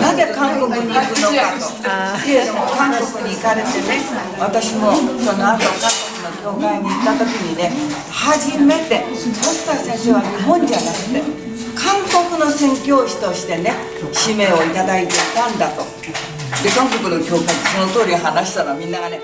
なぜ韓国に行くのかと。けれども韓国に行かれてね、私もその後韓国の教会に行った時にね、初めて星田先生は日本じゃなくて韓国の宣教師としてね、使命をいただいていたんだと。で韓国の教会でその通り話したらみんながね、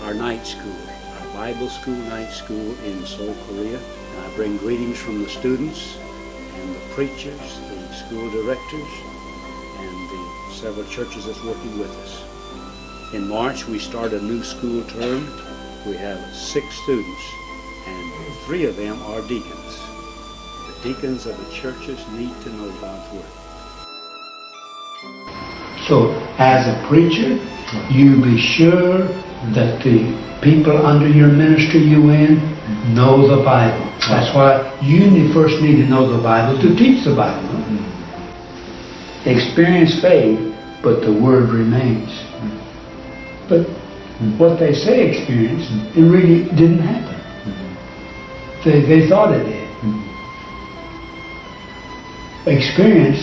our night school, our Bible school night school in Seoul, Korea. And I bring greetings from the students and the preachers, the school directors, and the several churches that's working with us. In March, we start a new school term. We have 6 students, and 3 of them are deacons. The deacons of the churches need to know God's Word. So, as a preacher, you be sure that the people under your ministry you in know the Bible. That's why you first need to know the Bible to teach the Bible. Experience fade, but the Word remains. But what they say experience, it really didn't happen. They thought it did. Experience,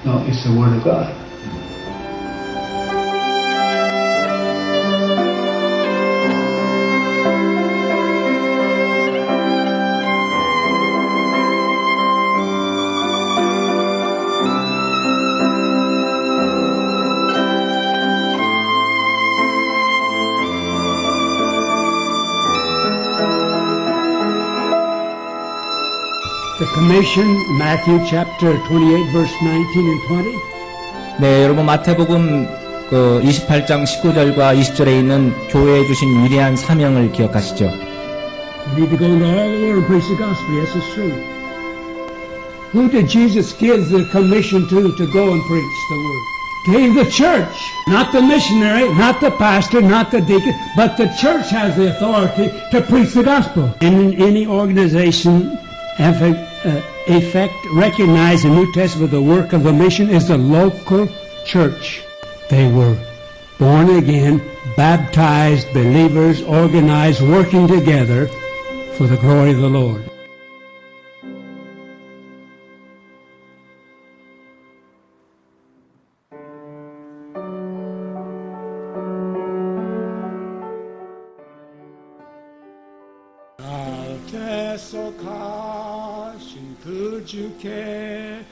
no, it's the Word of God. The commission, Matthew chapter 28, verse 19 and 20. 네, 여러분 마태복음 그 28장 19절과 20절에 있는 교회에 주신 위대한 사명을 기억하시죠? We need to go into all the world and preach the gospel. Yes, it's true. Who did Jesus give the commission to go and preach the word? Gave the church, not the missionary, not the pastor, not the deacon, but the church has the authority to preach the gospel. In any organization, effect recognize the New Testament, the work of the mission is the local church. They were born again, baptized believers, organized, working together for the glory of the Lord. 약속하신 그 주께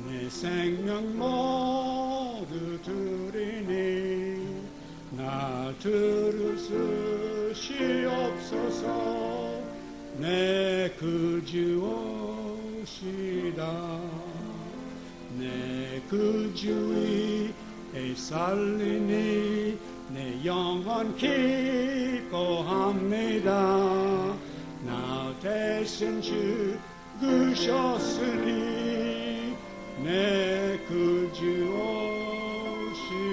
내 생명 모두 드리니 나 들으시옵소서 내 구주 오시다 내 구주 위에 살리니 내 영혼 기뻐합니다 나 대신 죽으셨으니 내 구주 오시다